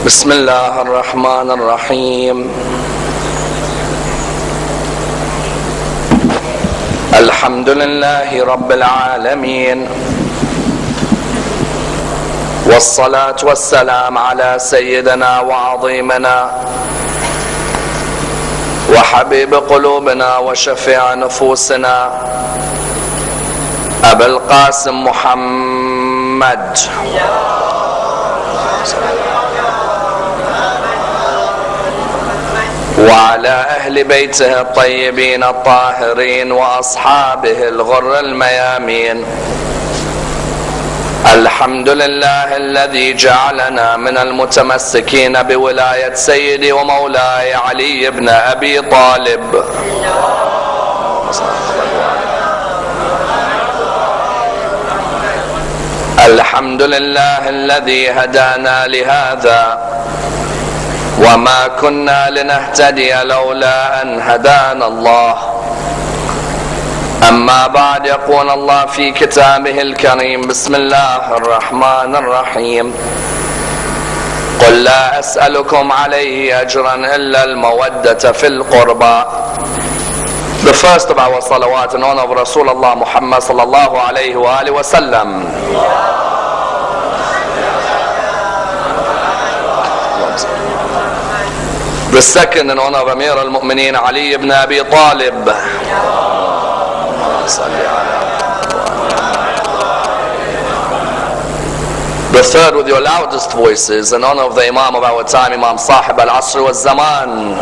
بسم الله الرحمن الرحيم. الحمد لله رب العالمين، والصلاة والسلام على سيدنا وعظيمنا وحبيب قلوبنا وشفيع نفوسنا أبا القاسم محمد وعلى أهل بيته الطيبين الطاهرين وأصحابه الغر الميامين. الحمد لله الذي جعلنا من المتمسكين بولاية سيدي ومولاي علي بن أبي طالب. الحمد لله الذي هدانا لهذا وما كنا لنهتدي لولا أن هدانا الله. أما بعد، يقول الله في كتابه الكريم: بسم الله الرحمن الرحيم. قل لا أسألكم عليه أجرا إلا المودة في القربى. The first of our salawat in honor of Rasulullah Muhammad sallallahu alayhi wa alihi wa sallam. The second in honor of Amir al-Mu'mineen Ali ibn Abi Talib. The third with your loudest voices in honor of the Imam of our time, Imam Sahib al-Asr wal-Zaman.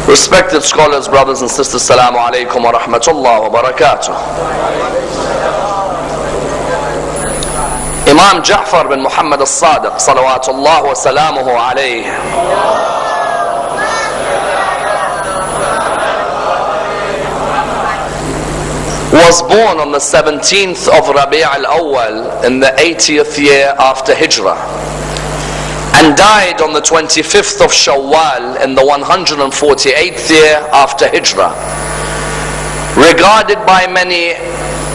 Respected scholars, brothers and sisters, Assalamu alaikum wa rahmatullah wa barakatuh. Imam Ja'far bin Muhammad AlSadiq salawatullah wa salamuhu alayhi was born on the 17th of Rabi' al-Awwal in the 80th year after Hijrah, and died on the 25th of Shawwal in the 148th year after Hijrah. Regarded by many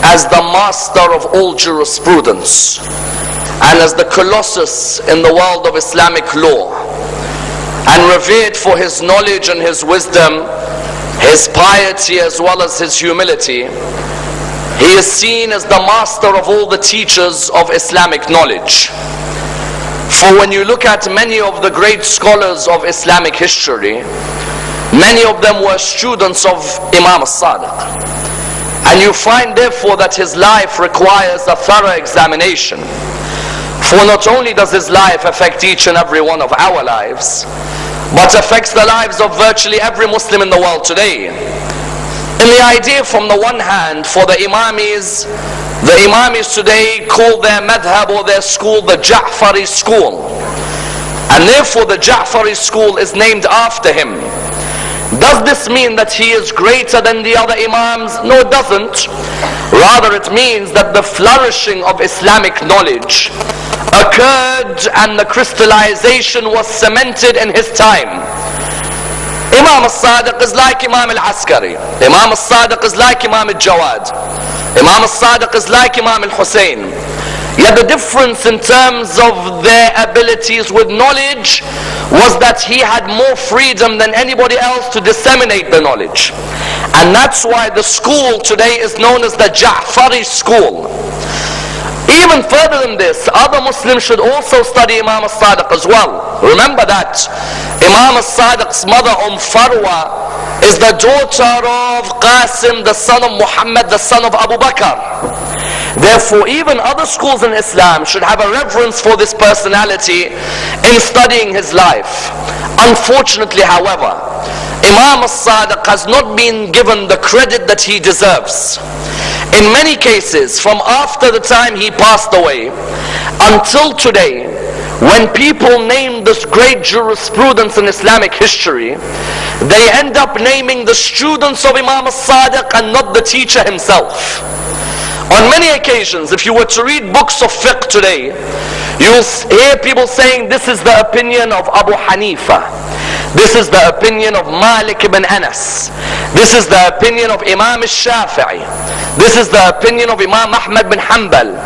as the master of all jurisprudence and as the colossus in the world of Islamic law, and revered for his knowledge and his wisdom, his piety as well as his humility, he is seen as the master of all the teachers of Islamic knowledge. For when you look at many of the great scholars of Islamic history, many of them were students of Imam AlSadiq. And you find therefore that his life requires a thorough examination. For not only does his life affect each and every one of our lives, but affects the lives of virtually every Muslim in the world today. In the idea, from the one hand, for the Imamis today call their madhab or their school the Ja'fari school. And therefore the Ja'fari school is named after him. Does this mean that he is greater than the other Imams? No, it doesn't. Rather, it means that the flourishing of Islamic knowledge occurred and the crystallization was cemented in his time. Imam AlSadiq is like Imam al-Askari. Imam AlSadiq is like Imam al-Jawad. Imam AlSadiq is like Imam al-Hussein. Yet the difference in terms of their abilities with knowledge was that he had more freedom than anybody else to disseminate the knowledge. And that's why the school today is known as the Ja'fari school. Even further than this, other Muslims should also study Imam AlSadiq as well. Remember that Imam AlSadiq's mother, Farwa, is the daughter of Qasim, the son of Muhammad, the son of Abu Bakr. Therefore, even other schools in Islam should have a reverence for this personality in studying his life. Unfortunately, however, Imam AlSadiq has not been given the credit that he deserves. In many cases, from after the time he passed away until today, when people name this great jurisprudence in Islamic history, they end up naming the students of Imam AlSadiq and not the teacher himself. On many occasions, if you were to read books of fiqh today, you'll hear people saying this is the opinion of Abu Hanifa, This is the opinion of Malik ibn Anas. This is the opinion of Imam al-Shafi'i. This is the opinion of Imam Ahmad bin Hanbal.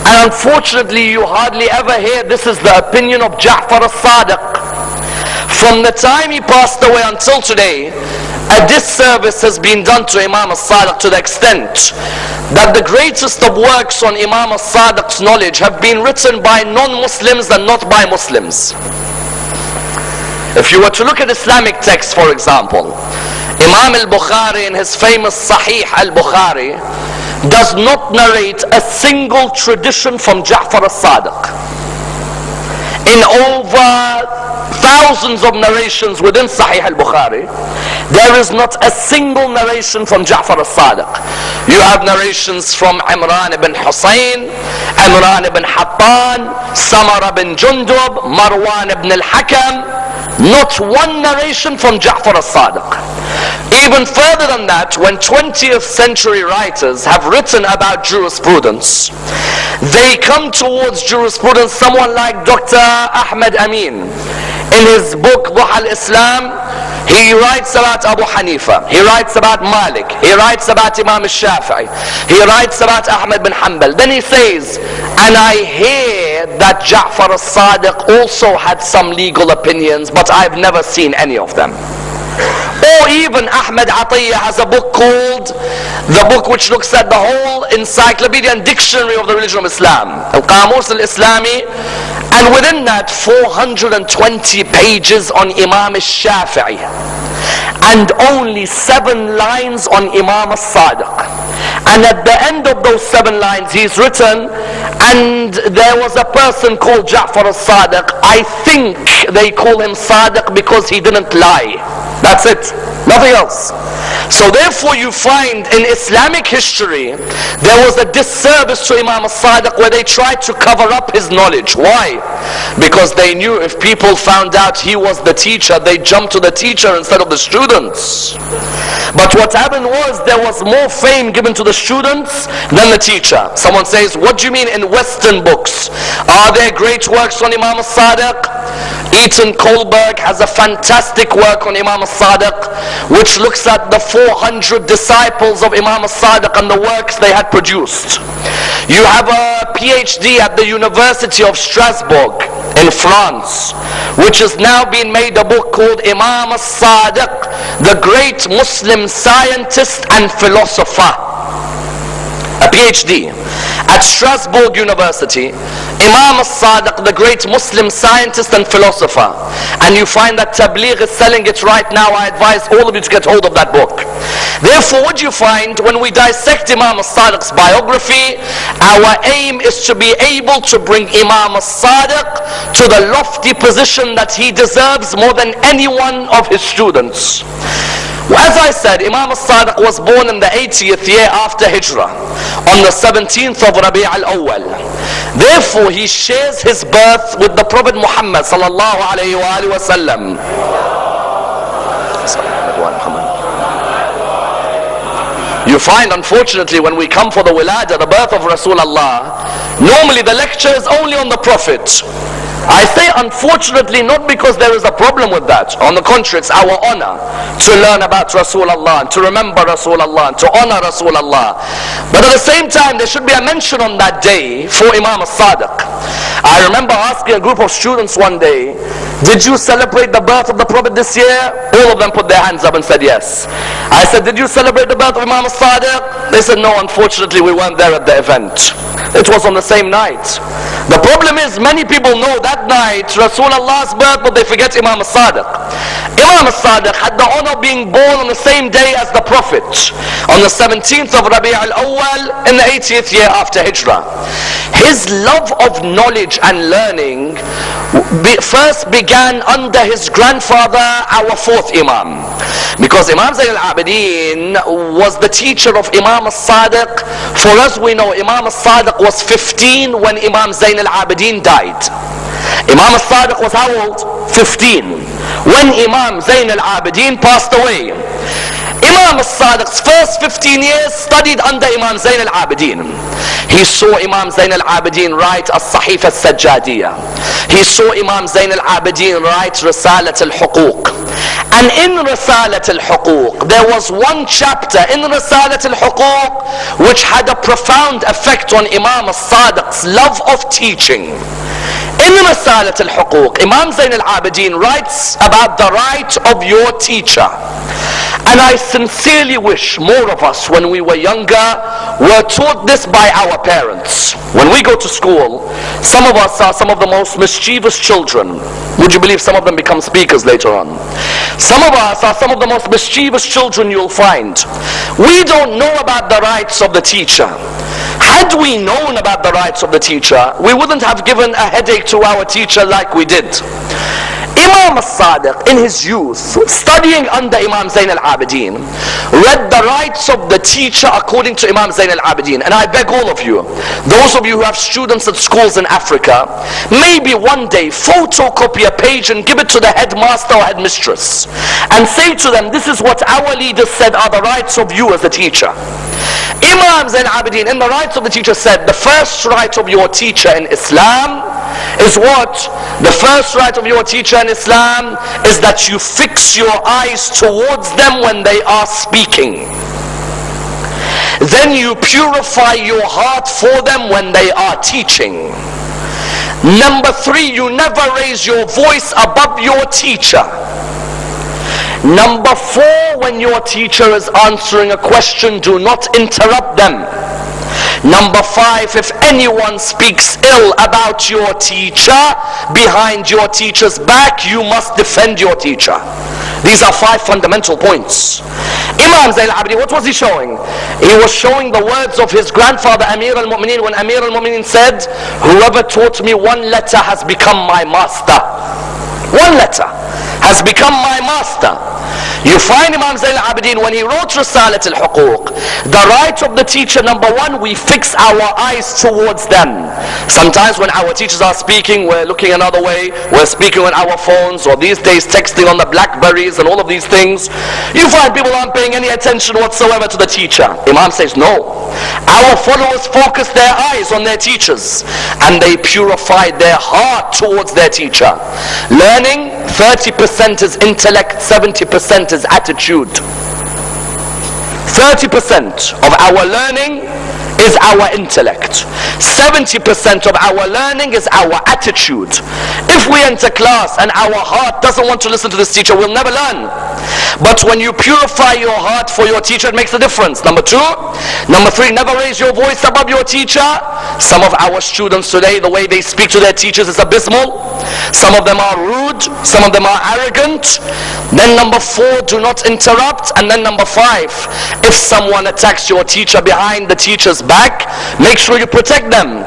And unfortunately you hardly ever hear this is the opinion of Ja'far al-Sadiq. From the time he passed away until today, a disservice has been done to Imam al-Sadiq to the extent that the greatest of works on Imam al-Sadiq's knowledge have been written by non-Muslims and not by Muslims. If you were to look at Islamic texts, for example, Imam al-Bukhari in his famous Sahih al-Bukhari does not narrate a single tradition from Ja'far al-Sadiq. In over thousands of narrations within Sahih al-Bukhari, there is not a single narration from Ja'far al-Sadiq. You have narrations from Imran ibn Hussein, Imran ibn Hattan, Samara ibn Jundub, Marwan ibn al-Hakam. Not one narration from Ja'far al-Sadiq. Even further than that, when 20th century writers have written about jurisprudence, they come towards jurisprudence someone like Dr. Ahmed Amin. In his book Duha al-Islam, he writes about Abu Hanifa, he writes about Malik, he writes about Imam al-Shafi'i, he writes about Ahmad bin Hanbal. Then he says, and I hear that Ja'far al-Sadiq also had some legal opinions, but I've never seen any of them. Or even Ahmed Atiyah has a book called, the book which looks at the whole encyclopedia and dictionary of the religion of Islam, Al-Qamus al-Islami, and within that 420 pages on Imam al-Shafi'i and only 7 lines on Imam al-Sadiq. And at the end of those 7 lines he's written, and there was a person called Ja'far al-Sadiq. I think they call him Sadiq because he didn't lie. That's it, nothing else. So therefore you find in Islamic history there was a disservice to Imam al-Sadiq where they tried to cover up his knowledge. Why? Because they knew if people found out he was the teacher, they jumped to the teacher instead of the students. But what happened was there was more fame given to the students than the teacher. Someone says, what do you mean in Western books? Are there great works on Imam al-Sadiq? Eaton Kohlberg has a fantastic work on Imam al-Sadiq which looks at the 400 disciples of Imam al-Sadiq and the works they had produced. You have a PhD at the University of Strasbourg in France, which has now been made a book called Imam al-Sadiq, the great Muslim scientist and philosopher. A PhD at Strasbourg University, Imam al-Sadiq, the great Muslim scientist and philosopher. And you find that Tabligh is selling it right now. I advise all of you to get hold of that book. Therefore, what you find when we dissect Imam al-Sadiq's biography, our aim is to be able to bring Imam al-Sadiq to the lofty position that he deserves more than any one of his students. As I said, Imam al-Sadiq was born in the 80th year after Hijrah, on the 17th of Rabi' al-Awwal. Therefore, he shares his birth with the Prophet Muhammad sallallahu alayhi wa sallam. You find, unfortunately, when we come for the Wilada, the birth of Rasulullah, normally the lecture is only on the Prophet. I say unfortunately not because there is a problem with that. On the contrary, it's our honor to learn about Rasulullah and to remember Rasulullah and to honor Rasulullah. But at the same time, there should be a mention on that day for Imam al-Sadiq. I remember asking a group of students one day, did you celebrate the birth of the Prophet this year? All of them put their hands up and said yes. I said, did you celebrate the birth of Imam al-Sadiq? They said, no, unfortunately we weren't there at the event. It was on the same night. The problem is many people know that night Rasulullah's birth, but they forget Imam al-Sadiq. Imam al-Sadiq had the honor of being born on the same day as the Prophet, on the 17th of Rabi' al-Awwal in the 80th year after Hijrah. His love of knowledge and learning first began under his grandfather, our 4th Imam. Because Imam Zayn al-Abidin was the teacher of Imam al-Sadiq. For us, we know Imam al-Sadiq was 15 when Imam Zayn al-Abidin died. Imam al-Sadiq was how old? 15. When Imam Zayn al-Abidin passed away. Imam al-Sadiq's first 15 years studied under Imam Zayn al-Abidin. He saw Imam Zayn al-Abidin write as-Sahifa al-Sajjadiyah. he saw Imam Zayn al-Abidin write Risalat al-Huquq. And in Risalat al-Huquq, there was one chapter in Risalat al-Huquq which had a profound effect on Imam al-Sadiq's love of teaching. In Risalat al-Huquq, Imam Zayn al-Abidin writes about the right of your teacher. And I sincerely wish more of us, when we were younger, were taught this by our parents. When we go to school, some of us are some of the most mischievous children. Would you believe some of them become speakers later on? Some of us are some of the most mischievous children you'll find. We don't know about the rights of the teacher. Had we known about the rights of the teacher, we wouldn't have given a headache to our teacher like we did. Imam al-Sadiq in his youth, studying under Imam Zayn al-Abidin, read the rights of the teacher according to Imam Zayn al-Abidin. And I beg all of you, those of you who have students at schools in Africa, maybe one day photocopy a page and give it to the headmaster or headmistress and say to them, this is what our leaders said are the rights of you as a teacher. Imam Zayn al-Abidin in the rights of the teacher said, the first right of your teacher in Islam is what? The first right of your teacher in Islam is that you fix your eyes towards them when they are speaking. Then you purify your heart for them when they are teaching. Number 3, you never raise your voice above your teacher. Number 4, when your teacher is answering a question, do not interrupt them. Number 5, if anyone speaks ill about your teacher behind your teacher's back, you must defend your teacher. These are 5 fundamental points. Imam Zayn al-Abidin, what was he showing? He was showing the words of his grandfather Amir al-Mu'mineen, when Amir al-Mu'mineen said, whoever taught me 1 letter has become my master. 1 letter has become my master. You find Imam Zayn al-Abidin when he wrote Risalat al-Huquq, the right of the teacher, number 1, we fix our eyes towards them. Sometimes when our teachers are speaking, we're looking another way, we're speaking on our phones, or these days texting on the Blackberries and all of these things. You find people aren't paying any attention whatsoever to the teacher. Imam says, no. Our followers focus their eyes on their teachers, and they purify their heart towards their teacher. Learning, 30% is intellect, 70% is attitude. 30% of our learning is our intellect. 70% of our learning is our attitude. If we enter class and our heart doesn't want to listen to this teacher, we'll never learn. But when you purify your heart for your teacher, it makes a difference. Number 2. Number 3, never raise your voice above your teacher. Some of our students today, the way they speak to their teachers is abysmal. Some of them are rude, some of them are arrogant. Then number 4, do not interrupt. And then number 5, if someone attacks your teacher behind the teacher's back, make sure you protect them.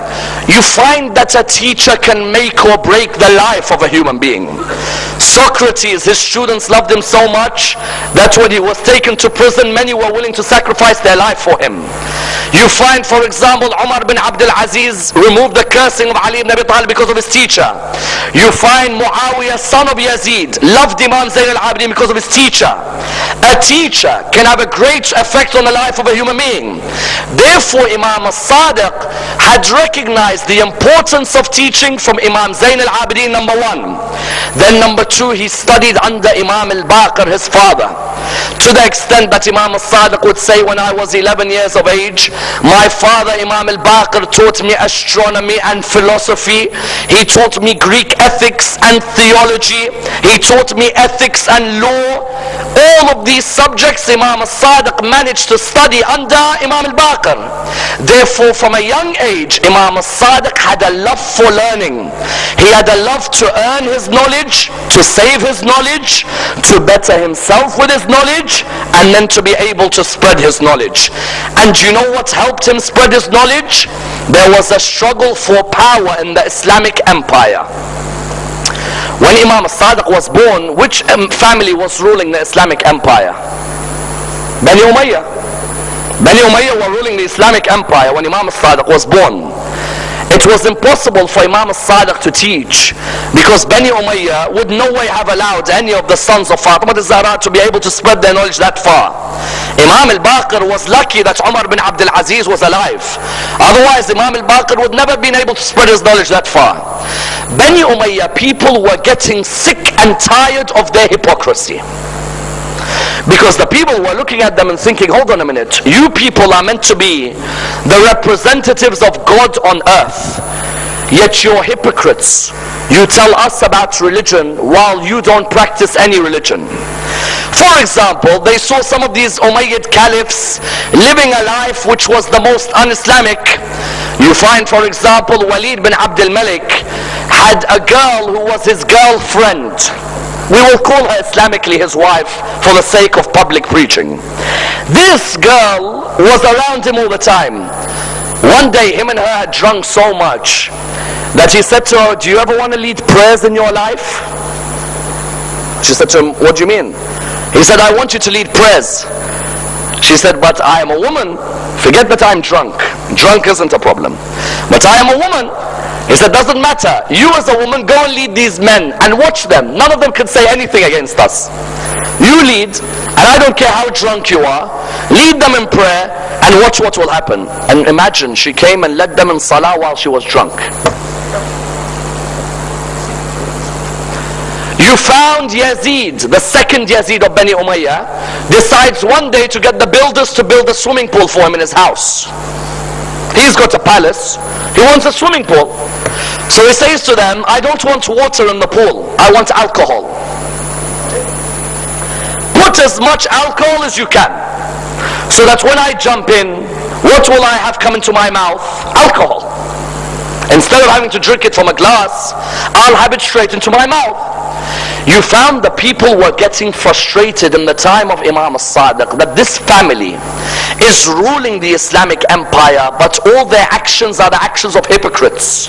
You find that a teacher can make or break the life of a human being. Socrates, his students loved him so much that when he was taken to prison, many were willing to sacrifice their life for him. You find, for example, Umar bin Abdul Aziz removed the cursing of Ali ibn Abi Talib because of his teacher. You find Muawiyah, son of Yazid, loved Imam Zayn al-Abidin because of his teacher. A teacher can have a great effect on the life of a human being. Therefore, Imam al-Sadiq had recognized the importance of teaching from Imam Zayn al-Abidin, number 1. Then number 2, he studied under Imam al-Baqir, his father. To the extent that Imam al-Sadiq would say, when I was 11 years of age, my father Imam al-Baqir taught me astronomy and philosophy. He taught me Greek ethics and theology. He taught me ethics and law. All of these subjects Imam al-Sadiq managed to study under Imam al-Baqir. Therefore, from a young age, Imam al-Sadiq had a love for learning. He had a love to earn his knowledge, to save his knowledge, to better himself with his knowledge, and then to be able to spread his knowledge. And you know what helped him spread his knowledge? There was a struggle for power in the Islamic Empire. When Imam al-Sadiq was born, which family was ruling the Islamic Empire? Bani Umayyah. Bani Umayyah were ruling the Islamic Empire when Imam al-Sadiq was born. It was impossible for Imam al-Sadiq to teach, because Bani Umayyah would no way have allowed any of the sons of Fatima al-Zahra to be able to spread their knowledge that far. Imam al-Baqir was lucky that Umar bin Abdul Aziz was alive. Otherwise, Imam al-Baqir would never been able to spread his knowledge that far. Bani Umayyah people were getting sick and tired of their hypocrisy. Because the people were looking at them and thinking, hold on a minute, you people are meant to be the representatives of God on earth, yet you're hypocrites. You tell us about religion while you don't practice any religion. For example, they saw some of these Umayyad caliphs living a life which was the most un-Islamic. You find, for example, Walid bin Abdul Malik had a girl who was his girlfriend. We will call her Islamically his wife for the sake of public preaching. This girl was around him all the time. One day him and her had drunk so much that he said to her, do you ever want to lead prayers in your life? She said to him, what do you mean? He said, I want you to lead prayers. She said, but I am a woman. Forget that I'm drunk. Drunk isn't a problem. But I am a woman. He said, doesn't matter. You as a woman, go and lead these men and watch them. None of them can say anything against us. You lead, and I don't care how drunk you are. Lead them in prayer and watch what will happen. And imagine, she came and led them in salah while she was drunk. You found Yazid, the second Yazid of Bani Umayyah, decides one day to get the builders to build a swimming pool for him in his house. He's got a palace, he wants a swimming pool. So he says to them, I don't want water in the pool, I want alcohol. Put as much alcohol as you can, so that when I jump in, what will I have come into my mouth? Alcohol. Instead of having to drink it from a glass, I'll have it straight into my mouth. You found the people were getting frustrated in the time of Imam AlSadiq that this family is ruling the Islamic empire, but all their actions are the actions of hypocrites.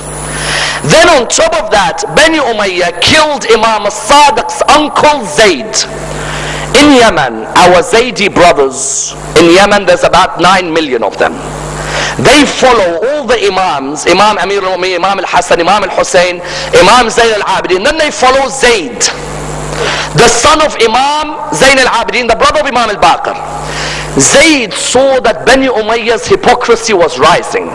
Then on top of that, Bani Umayyah killed Imam AlSadiq's uncle Zayd. In Yemen, our Zaydi brothers, in Yemen there's about 9 million of them. They follow all the Imams, Imam Amir al-Mu'minin, Imam al-Hassan, Imam al-Hussein, Imam Zayn al-Abidin. Then they follow Zayd, the son of Imam Zayn al-Abidin, the brother of Imam al-Baqir. Zayd saw that Bani Umayyah's hypocrisy was rising.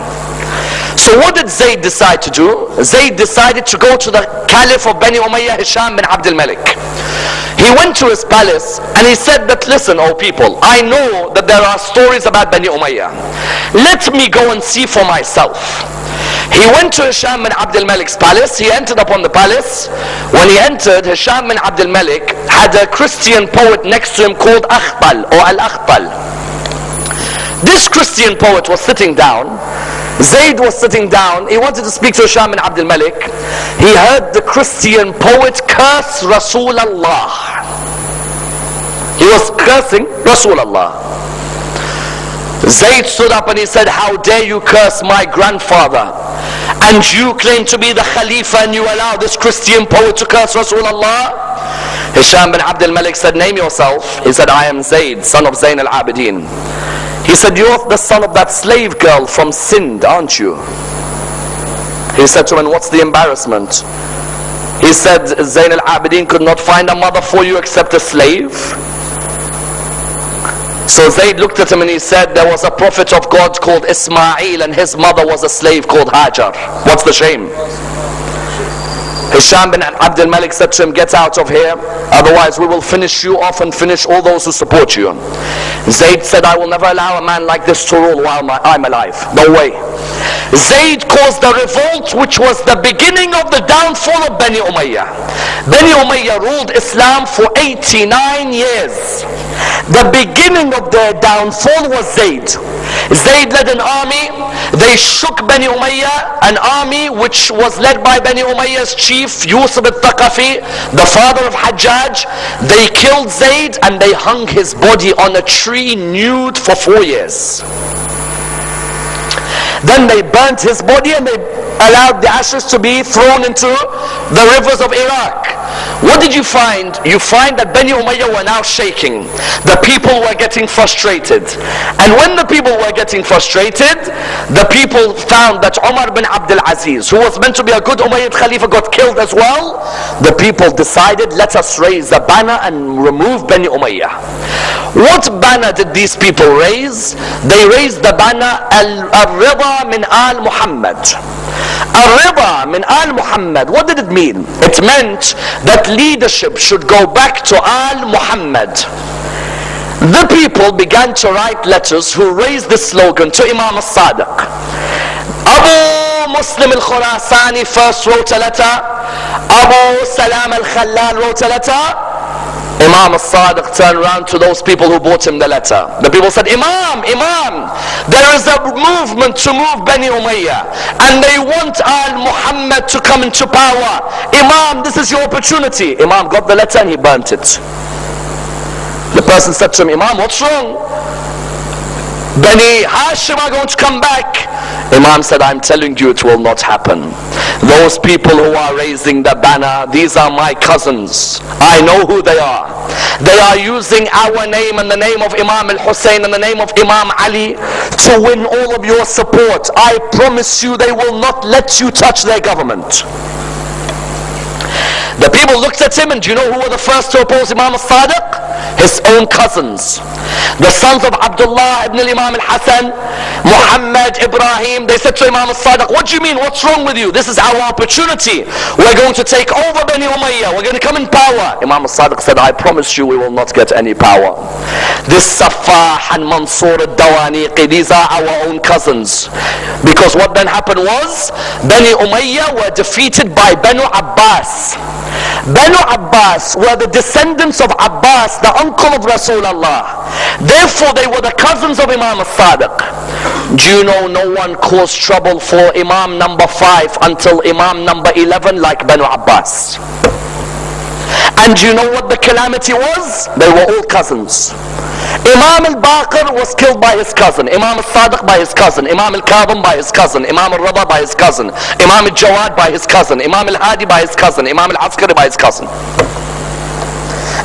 So what did Zayd decide to do? Zayd decided to go to the Caliph of Bani Umayyah, Hisham bin Abdul Malik. He went to his palace and he said that, listen, O people, I know that there are stories about Bani Umayyah. Let me go and see for myself. He went to Hisham bin Abdul Malik's palace. He entered upon the palace. When he entered, Hisham bin Abdul Malik had a Christian poet next to him called Akhtal or Al-Akhtal. This Christian poet was sitting down. Zayd was sitting down. He wanted to speak to Hisham bin Abdul Malik. He heard the Christian poet curse Rasulullah. He was cursing Rasulullah. Zayd stood up and he said, how dare you curse my grandfather, and you claim to be the Khalifa and you allow this Christian poet to curse Rasulullah? Hisham bin Abdul Malik said, name yourself. He said, I am Zayd, son of Zayn al-Abidin. He said, you're the son of that slave girl from Sind, aren't you? He said to him, what's the embarrassment? He said, Zayn al-Abidin could not find a mother for you except a slave. So Zayd looked at him and he said, there was a prophet of God called Ismail and his mother was a slave called Hajar. What's the shame? Hisham bin Abdul Malik said to him, get out of here, otherwise we will finish you off and finish all those who support you. Zayd said, I will never allow a man like this to rule while I'm alive. No way. Zayd caused a revolt which was the beginning of the downfall of Bani Umayyah. Bani Umayyah ruled Islam for 89 years. The beginning of their downfall was Zayd. Zayd led an army. They shook Bani Umayyah, an army which was led by Bani Umayyah's chief Yusuf al-Thaqafi, the father of Hajjaj. They killed Zayd and they hung his body on a tree nude for 4 years. Then they burnt his body and they allowed the ashes to be thrown into the rivers of Iraq. What did you find? You find that Bani Umayyah were now shaking. The people were getting frustrated. And when the people were getting frustrated, the people found that Umar bin Abdul Aziz, who was meant to be a good Umayyad Khalifa, got killed as well. The people decided, let us raise a banner and remove Bani Umayyah. What banner did these people raise? They raised the banner Al-Rida min Al Muhammad. Ar-Rida min Al-Muhammad. What did it mean? It meant that leadership should go back to Al-Muhammad. The people began to write letters who raised the slogan to Imam AlSadiq. Abu Muslim al-Khurasani first wrote a letter. Abu Salam al-Khallal wrote a letter. Imam AlSadiq turned around to those people who brought him the letter. The people said, Imam, there is a movement to move Bani Umayyah and they want Al-Muhammad to come into power. Imam, this is your opportunity. Imam got the letter and he burnt it. The person said to him, Imam, what's wrong? Bani Hashim are going to come back. Imam said, I'm telling you it will not happen. Those people who are raising the banner, these are my cousins. I know who they are. They are using our name and the name of Imam al-Hussein and the name of Imam Ali to win all of your support. I promise you they will not let you touch their government. The people looked at him, and do you know who were the first to oppose Imam AlSadiq? His own cousins. The sons of Abdullah ibn al-Imam al-Hasan, Muhammad, Ibrahim. They said to Imam AlSadiq, what do you mean? What's wrong with you? This is our opportunity. We're going to take over Bani Umayyah. We're going to come in power. Imam AlSadiq said, I promise you we will not get any power. This Safah and Mansur al-Dawaniqi, these are our own cousins. Because what then happened was, Bani Umayyah were defeated by Banu Abbas. Banu Abbas were the descendants of Abbas, the uncle of Rasulullah. Therefore they were the cousins of Imam AlSadiq. Do you know no one caused trouble for Imam number 5 until Imam number 11 like Banu Abbas? And do you know what the calamity was? They were all cousins. Imam al-Baqir was killed by his cousin, Imam al-Sadiq by his cousin, Imam al-Kadhim by his cousin, Imam al-Rida by his cousin, Imam al-Jawad by his cousin, Imam al-Hadi by his cousin, Imam al-Askari by his cousin.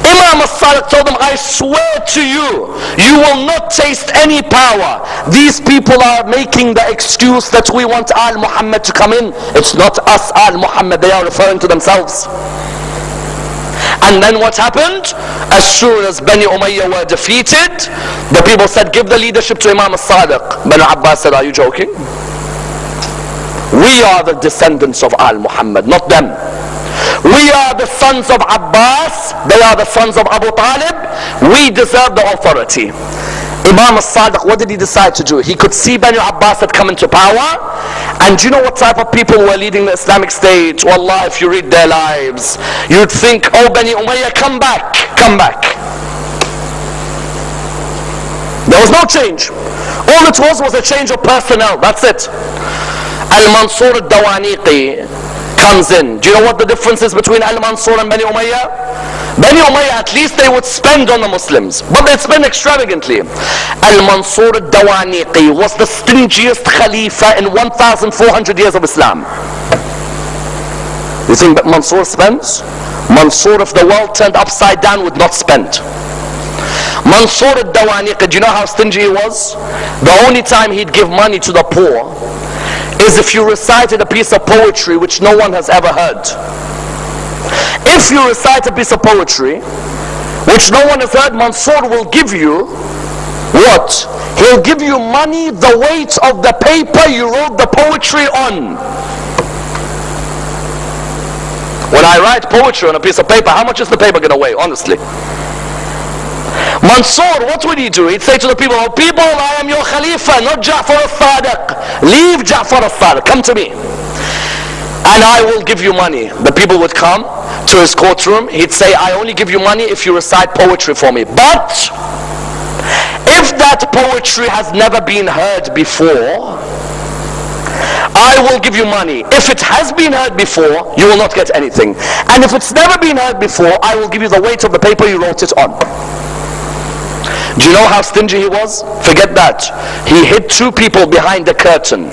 Imam al-Sadiq told them, I swear to you, you will not taste any power. These people are making the excuse that we want Al-Muhammad to come in. It's not us, Al-Muhammad, they are referring to themselves. And then what happened? As soon as Bani Umayyah were defeated, the people said, give the leadership to Imam AlSadiq. Banu Abbas said, are you joking? We are the descendants of Al-Muhammad, not them. We are the sons of Abbas, they are the sons of Abu Talib. We deserve the authority. Imam AlSadiq, what did he decide to do? He could see Banu Abbas had come into power. And do you know what type of people were leading the Islamic state? Wallah, if you read their lives, you'd think, oh Bani Umayyah, come back, come back. There was no change. All it was a change of personnel, that's it. Al-Mansur al-Dawaniqi comes in. Do you know what the difference is between Al-Mansur and Bani Umayyah? Bani Umayyah, at least they would spend on the Muslims, but they'd spend extravagantly. Al-Mansur al-Dawaniqi was the stingiest Khalifa in 1,400 years of Islam. You think that Mansur spends? Mansur, if the world turned upside down, would not spend. Mansur al-Dawaniqi, do you know how stingy he was? The only time he'd give money to the poor is if you recited a piece of poetry which no one has ever heard. If you recite a piece of poetry which no one has heard, Mansur will give you what? He'll give you money the weight of the paper you wrote the poetry on. When I write poetry on a piece of paper, how much is the paper going to weigh, honestly? Mansur, what would he do? He'd say to the people, oh people, I am your Khalifa, not Ja'far al-Sadiq. Leave Ja'far al-Sadiq, come to me. And I will give you money. The people would come to his courtroom. He'd say, I only give you money if you recite poetry for me. But if that poetry has never been heard before, I will give you money. If it has been heard before, you will not get anything. And if it's never been heard before, I will give you the weight of the paper you wrote it on. Do you know how stingy he was? Forget that. He hid 2 people behind the curtain.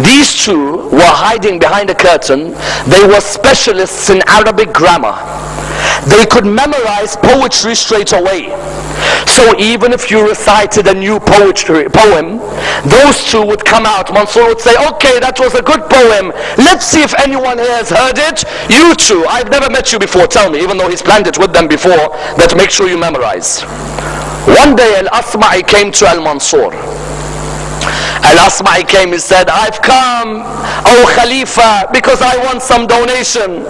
These 2 were hiding behind a curtain. They were specialists in Arabic grammar. They could memorize poetry straight away. So even if you recited a new poem, those 2 would come out. Mansur would say, okay, that was a good poem. Let's see if anyone here has heard it. You 2, I've never met you before, tell me. Even though he's planned it with them before, that make sure you memorize. One day Al-Asma'i came to Al-Mansur Al-Asma'i came, he said, I've come, O Khalifa, because I want some donation.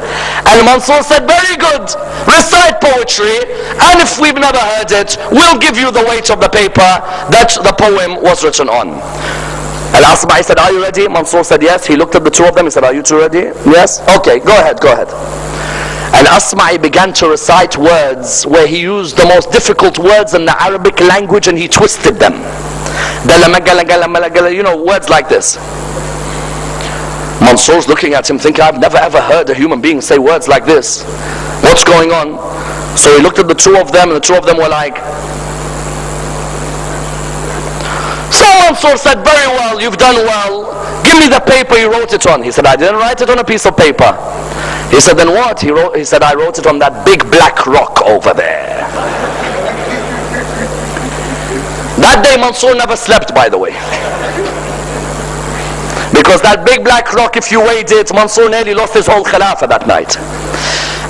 Al-Mansur said, very good, recite poetry, and if we've never heard it, we'll give you the weight of the paper that the poem was written on. Al-Asma'i said, are you ready? Mansur said, yes. He looked at the two of them, he said, are you two ready? Yes? Okay, go ahead. Al-Asma'i began to recite words where he used the most difficult words in the Arabic language and he twisted them. You know, words like this. Mansur's looking at him thinking, I've never ever heard a human being say words like this. What's going on? So he looked at the two of them and the two of them were like. So Mansur said, very well, you've done well. Give me the paper you wrote it on. He said, I didn't write it on a piece of paper. He said, then what? He said, I wrote it on that big black rock over there. That day Mansur never slept, by the way. Because that big black rock, if you weighed it, Mansur nearly lost his whole khilafah that night.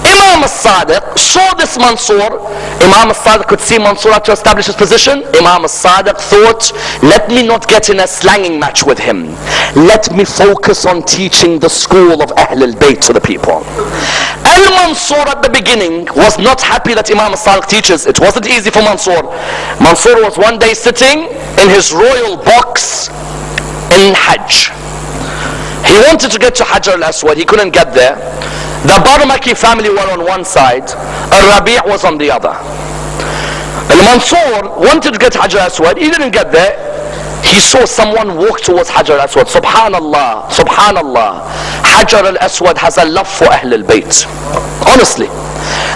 Imam al-Sadiq saw this Mansur. Imam al-Sadiq could see Mansur had to establish his position. Imam al-Sadiq thought, let me not get in a slanging match with him. Let me focus on teaching the school of Ahl al-Bayt to the people. Al-Mansur at the beginning was not happy that Imam al-Sadiq teaches. It wasn't easy for Mansur. Mansur was one day sitting in his royal box in Hajj. He wanted to get to Hajar al-Aswad. He couldn't get there. The Baramaki family were on one side, Al-Rabi' was on the other. Al-Mansur wanted to get to Hajar al-Aswad. He didn't get there. He saw someone walk towards Hajar al-Aswad. Subhanallah, Subhanallah. Hajar al-Aswad has a love for Ahl al-Bayt. Honestly.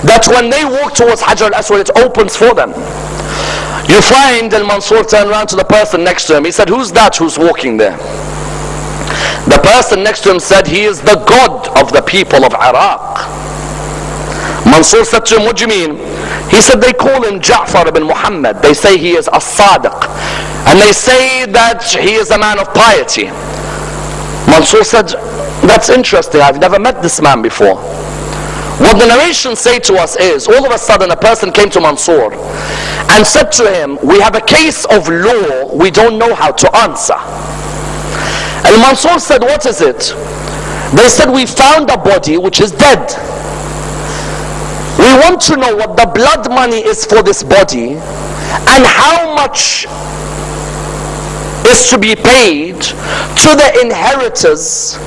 That when they walk towards Hajar al-Aswad, it opens for them. You find Al-Mansur turned around to the person next to him. He said, who's that who's walking there? The person next to him said, he is the God of the people of Iraq. Mansur said to him, what do you mean? He said, they call him Ja'far ibn Muhammad. They say he is AlSadiq. And they say that he is a man of piety. Mansur said, that's interesting. I've never met this man before. What the narrations say to us is, all of a sudden a person came to Mansur and said to him, we have a case of law we don't know how to answer. And Mansur said, what is it? They said, we found a body which is dead. We want to know what the blood money is for this body and how much is to be paid to the inheritors,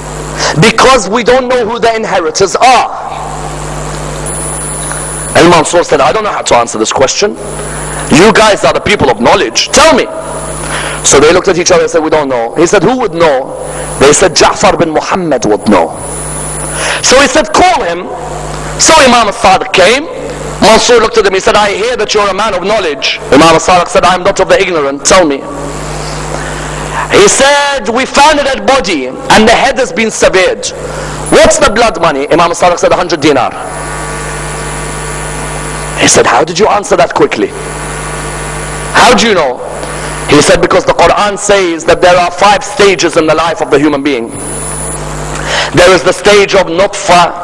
because we don't know who the inheritors are. And Mansur said, I don't know how to answer this question. You guys are the people of knowledge. Tell me. So they looked at each other and said, we don't know. He said, who would know? They said, Ja'far bin Muhammad would know. So he said, call him. So Imam al-Sadiq came. Mansur looked at him. He said, I hear that you're a man of knowledge. Imam al-Sadiq said, I am not of the ignorant. Tell me. He said, we found a dead body and the head has been severed. What's the blood money? Imam al-Sadiq said, 100 dinar. He said, how did you answer that quickly? How do you know? He said, because the Quran says that there are 5 stages in the life of the human being. There is the stage of nutfa,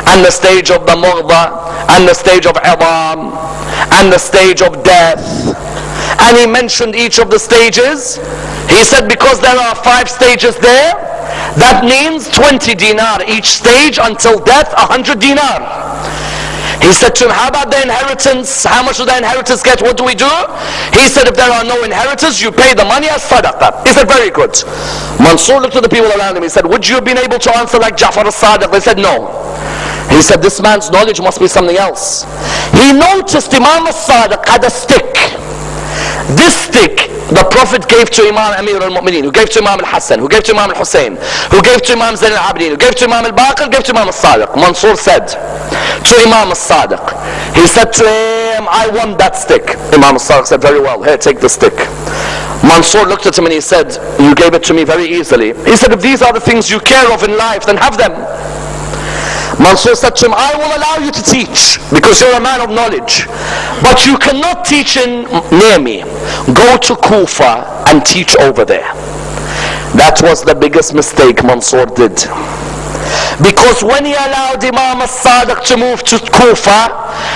and the stage of the mughda, and the stage of idam, and the stage of death. And he mentioned each of the stages. He said, because there are 5 stages there, that means 20 dinar each stage until death, 100 dinar. He said to him, how about the inheritance? How much do the inheritors get? What do we do? He said, if there are no inheritors, you pay the money as sadaqah. He said, very good. Mansur looked at the people around him. He said, would you have been able to answer like Ja'far al-Sadiq? They said, no. He said, this man's knowledge must be something else. He noticed Imam al-Sadiq had a stick. This stick the Prophet gave to Imam Amir al-Mu'mineen, who gave to Imam al-Hassan, who gave to Imam al-Hussein, who gave to Imam Zain al-Abidin, who gave to Imam al-Baqir, gave to Imam al-Sadiq. Mansur said to Imam al-Sadiq, he said to him, I want that stick. Imam al-Sadiq said, very well, here, take the stick. Mansur looked at him and he said, you gave it to me very easily. He said, if these are the things you care of in life, then have them. Mansur said to him, I will allow you to teach because you're a man of knowledge, but you cannot teach near me. Go to Kufa and teach over there. That was the biggest mistake Mansur did, because when he allowed Imam al-Sadiq to move to Kufa,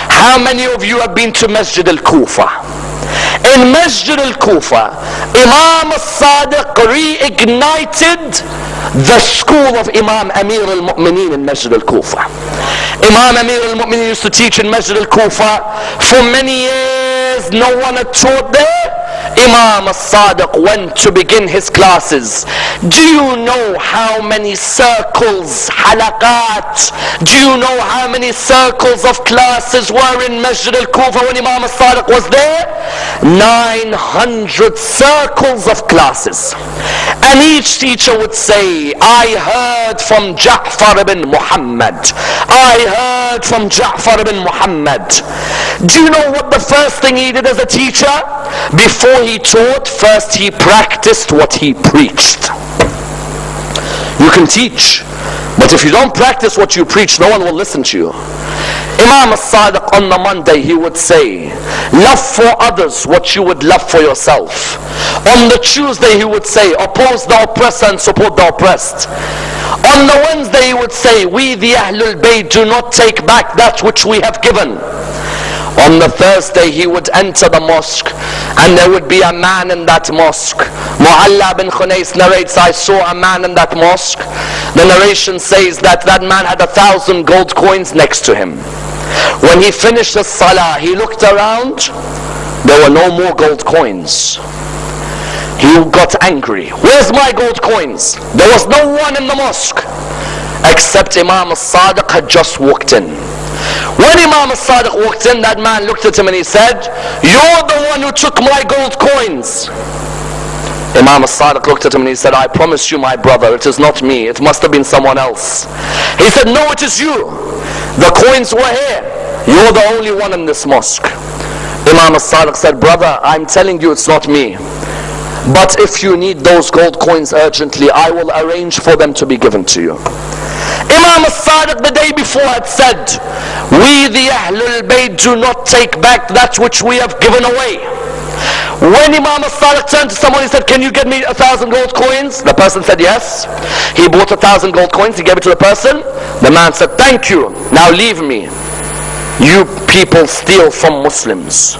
how many of you have been to Masjid al-Kufa? In Masjid al-Kufa, Imam al-Sadiq reignited the school of Imam Amir al-Mu'mineen in Masjid al-Kufa. Imam Amir al-Mu'mineen used to teach in Masjid al-Kufa for many years. No one had taught there. Imam al-Sadiq went to begin his classes. Do you know how many circles, halaqat? Do you know how many circles of classes were in Masjid al-Kufa when Imam al-Sadiq was there? 900 circles of classes. And each teacher would say, I heard from Ja'far ibn Muhammad. I heard from Ja'far ibn Muhammad. Do you know what the first thing he did as a teacher? Before he taught, first he practiced what he preached. You can teach, but if you don't practice what you preach, no one will listen to you. Imam al-Sadiq on the Monday, he would say, love for others what you would love for yourself. On the Tuesday, he would say, oppose the oppressor and support the oppressed. On the Wednesday, he would say, we the Ahlul Bayt do not take back that which we have given. On the Thursday, he would enter the mosque, and there would be a man in that mosque. Mu'alla bin Khunais narrates, I saw a man in that mosque. The narration says that that man had 1,000 gold coins next to him. When he finished his salah, he looked around. There were no more gold coins. He got angry. Where's my gold coins? There was no one in the mosque except Imam al-Sadiq had just walked in. When Imam al-Sadiq walked in, that man looked at him and he said, you're the one who took my gold coins. Imam al-Sadiq looked at him and he said, I promise you, my brother, it is not me. It must have been someone else. He said, no, it is you. The coins were here. You're the only one in this mosque. Imam al-Sadiq said, brother, I'm telling you it's not me. But if you need those gold coins urgently, I will arrange for them to be given to you. Imam al-Sadiq the day before had said, we the Ahlul Bayt do not take back that which we have given away. When Imam al-Sadiq turned to someone, he said, can you get me 1,000 gold coins? The person said yes. He bought 1,000 gold coins, he gave it to the person. The man said, thank you, now leave me. You people steal from Muslims.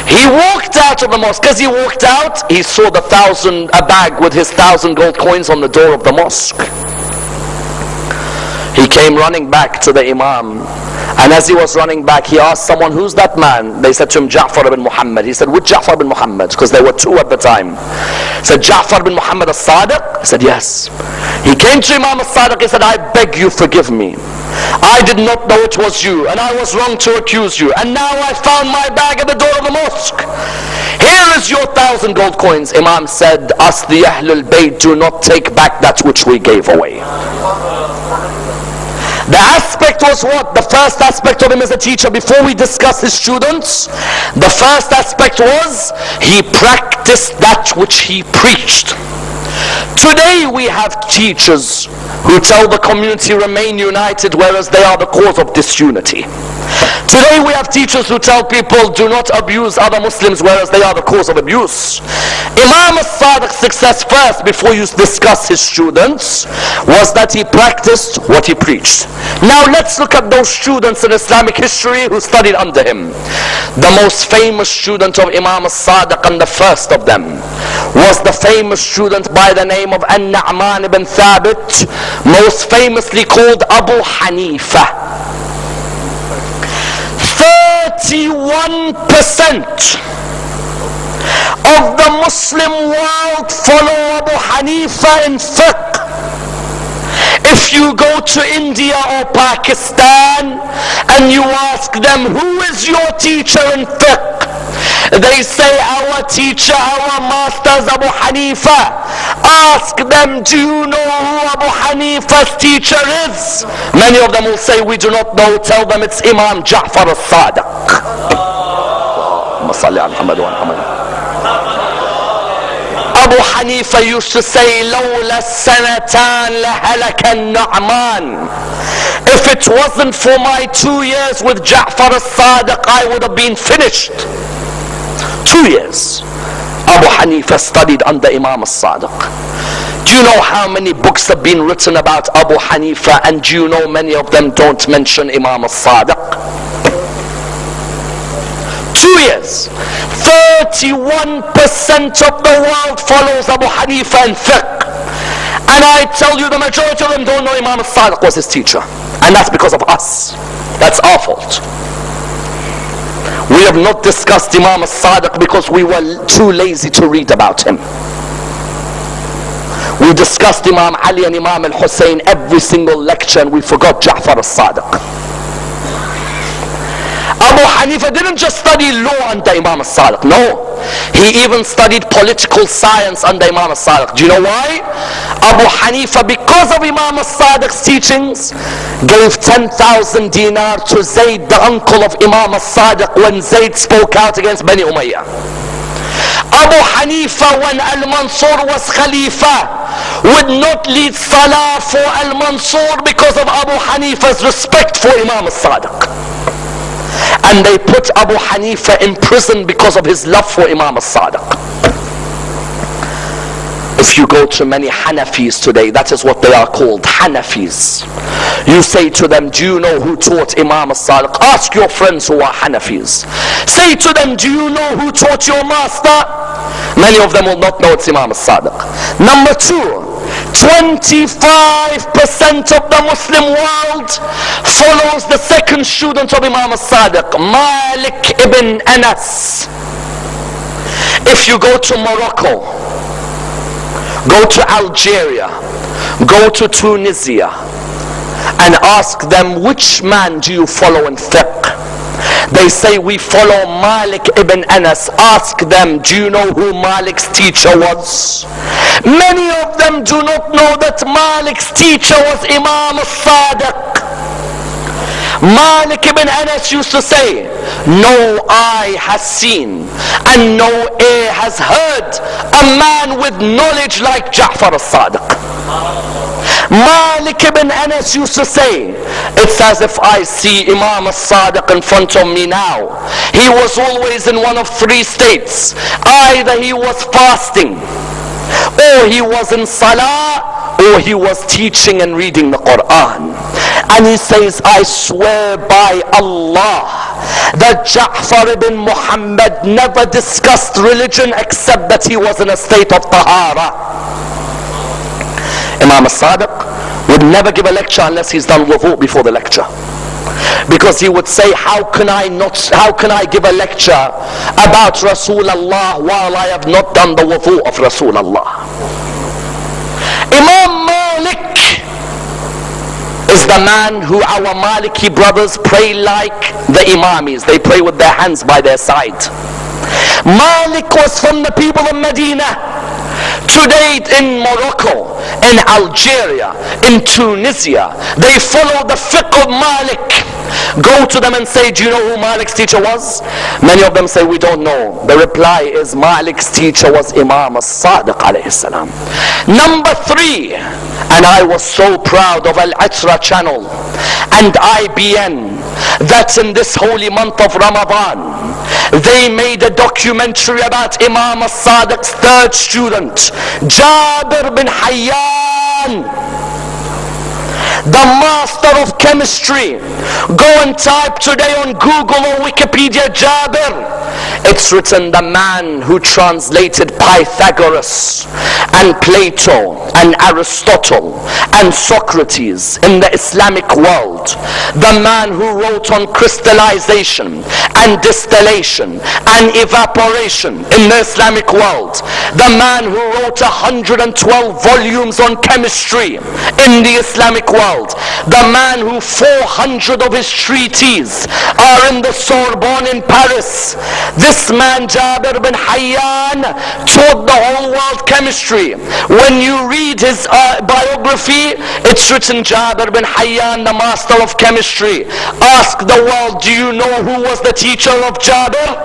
He walked out of the mosque. As he walked out, he saw a bag with his 1,000 gold coins on the door of the mosque. He came running back to the Imam, and as he was running back, he asked someone, who's that man? They said to him, Ja'far ibn Muhammad. He said, which Ja'far ibn Muhammad? Because there were two at the time. He said, Ja'far ibn Muhammad al-Sadiq? He said, yes. He came to Imam al-Sadiq, he said, I beg you forgive me. I did not know it was you, and I was wrong to accuse you, and now I found my bag at the door of the mosque. Here is your 1,000 gold coins. Imam said, us the Ahlul Bayt do not take back that which we gave away. The aspect was what? The first aspect of him as a teacher, before we discuss his students, the first aspect was he practiced that which he preached. Today we have teachers who tell the community remain united, whereas they are the cause of disunity. Today we have teachers who tell people do not abuse other Muslims, whereas they are the cause of abuse. Imam al-Sadiq's success first, before you discuss his students, was that he practiced what he preached. Now let's look at those students in Islamic history who studied under him. The most famous student of Imam al-Sadiq, and the first of them, was the famous student by the name of An-Nu'man ibn Thabit, most famously called Abu Hanifa. 31% of the Muslim world follow Abu Hanifa in fiqh. If you go to India or Pakistan and you ask them, who is your teacher in fiqh? They say, our teacher, our master is Abu Hanifa. Ask them, do you know who Abu Hanifa's teacher is? Many of them will say, we do not know. Tell them it's Imam Ja'far al-Sadiq. Abu Hanifa used to say, لولا السنتان لهلك النعمان. If it wasn't for my 2 years with Ja'far al-Sadiq, I would have been finished. 2 years. Abu Hanifa studied under Imam al-Sadiq. Do you know how many books have been written about Abu Hanifa, and do you know many of them don't mention Imam al-Sadiq? 2 years. 31% of the world follows Abu Hanifa in fiqh. And I tell you, the majority of them don't know Imam AlSadiq was his teacher. And that's because of us. That's our fault. We have not discussed Imam AlSadiq because we were too lazy to read about him. We discussed Imam Ali and Imam al-Hussein every single lecture, and we forgot Ja'far al-Sadiq. Abu Hanifa didn't just study law under Imam al-Sadiq. No. He even studied political science under Imam al-Sadiq. Do you know why? Abu Hanifa, because of Imam al-Sadiq's teachings, gave 10,000 dinar to Zayd, the uncle of Imam al-Sadiq, when Zayd spoke out against Bani Umayyah. Abu Hanifa, when Al-Mansur was Khalifa, would not lead Salah for Al-Mansur because of Abu Hanifa's respect for Imam al-Sadiq. And they put Abu Hanifa in prison because of his love for Imam al-Sadiq. If you go to many Hanafis today, that is what they are called, Hanafis. You say to them, do you know who taught Imam al-Sadiq? Ask your friends who are Hanafis. Say to them, do you know who taught your master? Many of them will not know it's Imam al-Sadiq. Number 2, 25% of the Muslim world follows the second student of Imam al-Sadiq, Malik ibn Anas. If you go to Morocco, go to Algeria, go to Tunisia, and ask them, which man do you follow in fiqh? They say, we follow Malik ibn Anas. Ask them, do you know who Malik's teacher was? Many of them do not know that Malik's teacher was Imam al-Sadiq. Malik ibn Anas used to say, no eye has seen and no ear has heard a man with knowledge like Ja'far al-Sadiq. Malik ibn Anas used to say, it's as if I see Imam al-Sadiq in front of me now. He was always in one of 3 states. Either he was fasting, or he was in salah, or he was teaching and reading the Quran. And he says, I swear by Allah that Ja'far ibn Muhammad never discussed religion except that he was in a state of tahara. Imam al-Sadiq would never give a lecture unless he's done wudu before the lecture. Because he would say, how can I give a lecture about Rasulullah while I have not done the wudu of Rasulullah? Imam Malik is the man who our Maliki brothers pray like the Imamis. They pray with their hands by their side. Malik was from the people of Medina. Today in Morocco, in Algeria, in Tunisia, they follow the fiqh of Malik. Go to them and say, do you know who Malik's teacher was? Many of them say, we don't know. The reply is, Malik's teacher was Imam al-Sadiq alayhi salam. Number 3, and I was so proud of Al-Itra channel and IBN that in this holy month of Ramadan they made a documentary about Imam al-Sadiq's 3rd student, Jabir bin Hayyan, the master of chemistry. Go and type today on Google or Wikipedia, Jabir. It's written, the man who translated Pythagoras and Plato and Aristotle and Socrates in the Islamic world, the man who wrote on crystallization and distillation and evaporation in the Islamic world, the man who wrote 112 volumes on chemistry in the Islamic world, the man who 400 of his treatises are in the Sorbonne in Paris. This man, Jabir bin Hayyan, taught the whole world chemistry. When you read his biography, it's written, Jabir bin Hayyan, the master of chemistry. Ask the world, do you know who was the teacher of Jabir?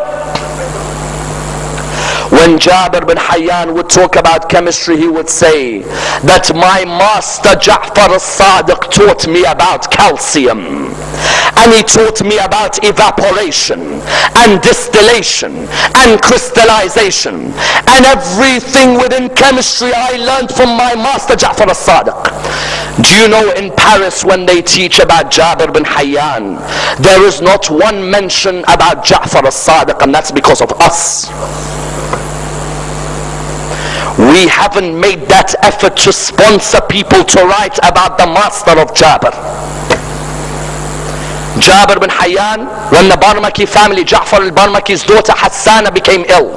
When Jabir bin Hayyan would talk about chemistry, he would say that my master Ja'far al-Sadiq taught me about calcium, and he taught me about evaporation and distillation and crystallization, and everything within chemistry I learned from my master Ja'far al-Sadiq. Do you know in Paris when they teach about Jabir bin Hayyan, there is not one mention about Ja'far AlSadiq, and that's because of us. We haven't made that effort to sponsor people to write about the master of Jabir. Jabir bin Hayyan, when the Barmaki family, Ja'far al-Barmaki's daughter Hassana became ill.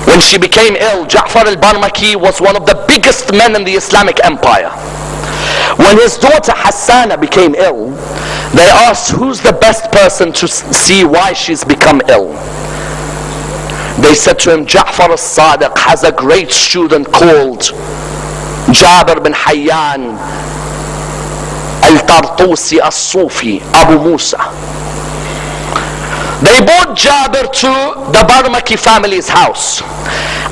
When she became ill, Ja'far al-Barmaki was one of the biggest men in the Islamic Empire. When his daughter Hassana became ill, they asked, who's the best person to see why she's become ill? They said to him, Ja'far AlSadiq has a great student called Jabir bin Hayyan al-Tartusi al-Sufi, Abu Musa. They brought Jabir to the Barmaki family's house.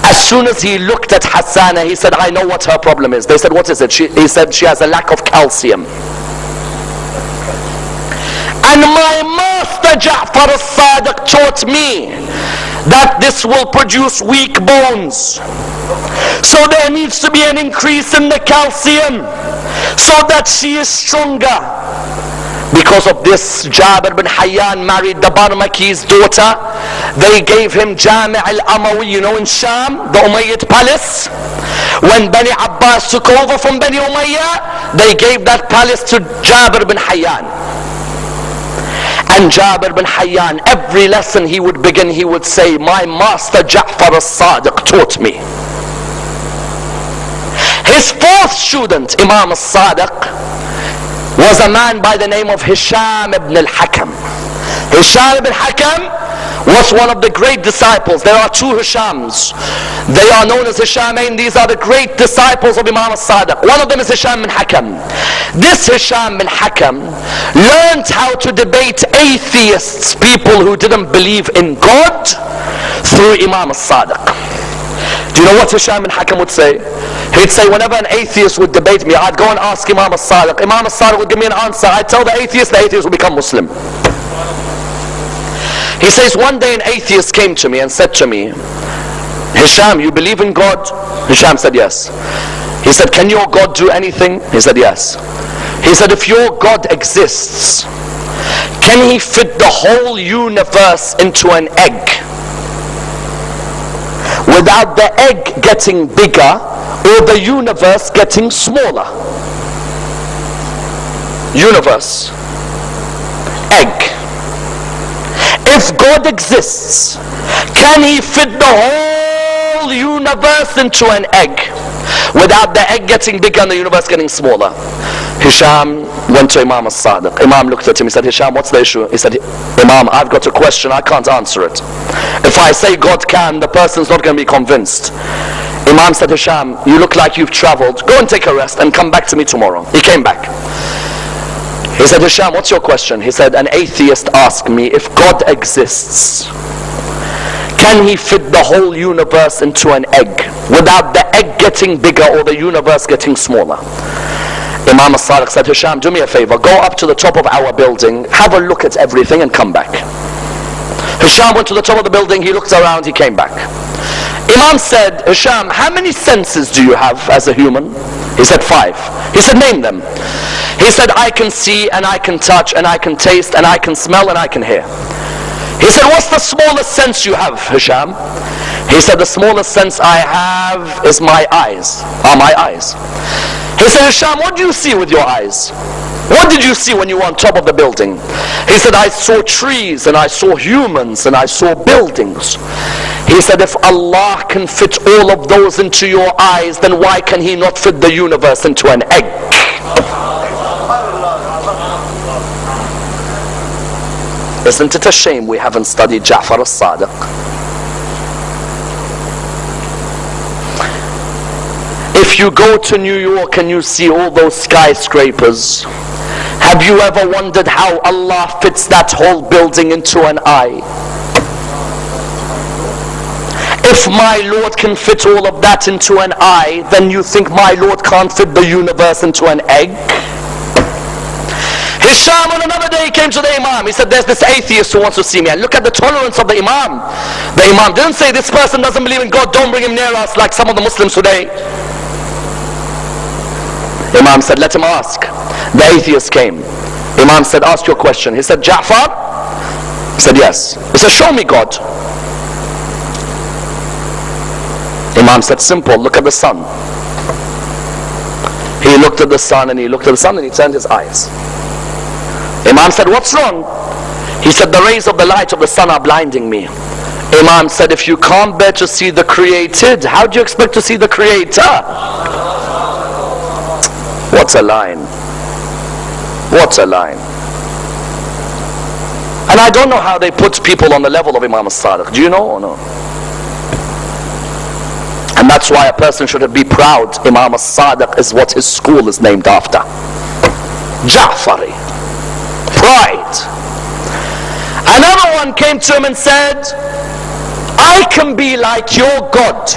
As soon as he looked at Hassana, he said, I know what her problem is. They said, what is it? He said, she has a lack of calcium. And my master Ja'far AlSadiq taught me that this will produce weak bones. So there needs to be an increase in the calcium so that she is stronger. Because of this, Jabir bin Hayyan married the Barmaki's daughter. They gave him Jami' al-Amawi, you know, in Sham, the Umayyad palace. When Bani Abbas took over from Bani Umayyah, they gave that palace to Jabir bin Hayyan. And Jabir bin Hayyan, every lesson he would begin, he would say, my master Ja'far AlSadiq taught me. His fourth student, Imam AlSadiq, was a man by the name of Hisham ibn al-Hakam. Hisham ibn al-Hakam was one of the great disciples. There are two Hishams. They are known as Hishamain. These are the great disciples of Imam AlSadiq. One of them is Hisham bin Hakam. This Hisham bin Hakam learned how to debate atheists, people who didn't believe in God, through Imam AlSadiq. Do you know what Hisham bin Hakam would say? He'd say, whenever an atheist would debate me, I'd go and ask Imam AlSadiq. Imam AlSadiq would give me an answer. I'd tell the atheist would become Muslim. He says, one day an atheist came to me and said to me, Hisham, you believe in God? Hisham said, yes. He said, can your God do anything? He said, yes. He said, if your God exists, can he fit the whole universe into an egg without the egg getting bigger or the universe getting smaller? Universe, egg. If God exists, can he fit the whole universe into an egg without the egg getting bigger and the universe getting smaller? Hisham went to Imam AlSadiq. Imam looked at him. He said, Hisham, what's the issue? He said, Imam, I've got a question. I can't answer it. If I say God can, the person's not going to be convinced. Imam said, Hisham, you look like you've traveled. Go and take a rest and come back to me tomorrow. He came back. He said, Hisham, what's your question? He said, an atheist asked me, if God exists, can he fit the whole universe into an egg without the egg getting bigger or the universe getting smaller? Imam AlSadiq said, Hisham, do me a favor, go up to the top of our building, have a look at everything and come back. Hisham went to the top of the building, he looked around, he came back. Imam said, Hisham, how many senses do you have as a human? He said, 5. He said, name them. He said, I can see and I can touch and I can taste and I can smell and I can hear. He said, what's the smallest sense you have, Hisham? He said, the smallest sense I have is my eyes, are my eyes. He said, Hisham, what do you see with your eyes? What did you see when you were on top of the building? He said, I saw trees and I saw humans and I saw buildings. He said, if Allah can fit all of those into your eyes, then why can he not fit the universe into an egg? Isn't it a shame we haven't studied Ja'far AlSadiq? If you go to New York and you see all those skyscrapers, have you ever wondered how Allah fits that whole building into an eye? If my Lord can fit all of that into an eye, then you think my Lord can't fit the universe into an egg? Hisham on another day came to the Imam. He said, there's this atheist who wants to see me. And look at the tolerance of the Imam. The Imam didn't say, this person doesn't believe in God, don't bring him near us, like some of the Muslims today. Imam said, let him ask. The atheist came. Imam said, ask your question. He said, Ja'far? He said, yes. He said, show me God. Imam said, simple, look at the sun. He looked at the sun and he looked at the sun and he turned his eyes. Imam said, what's wrong? He said, the rays of the light of the sun are blinding me. Imam said, if you can't bear to see the created, how do you expect to see the creator? What a line. What a line. And I don't know how they put people on the level of Imam AlSadiq. Do you know or no? And that's why a person should be proud. Imam AlSadiq is what his school is named after. Ja'fari. Pride. Another one came to him and said, I can be like your God.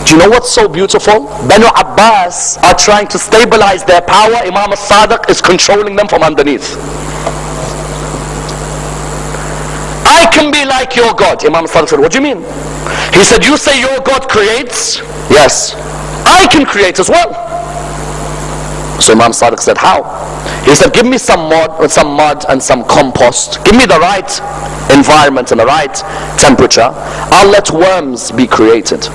Do you know what's so beautiful? Banu Abbas are trying to stabilize their power. Imam AlSadiq is controlling them from underneath. I can be like your God. Imam AlSadiq said, what do you mean? He said, you say your God creates? Yes. I can create as well. So Imam AlSadiq said, how? He said, give me some mud and some compost. Give me the right environment and the right temperature. I'll let worms be created.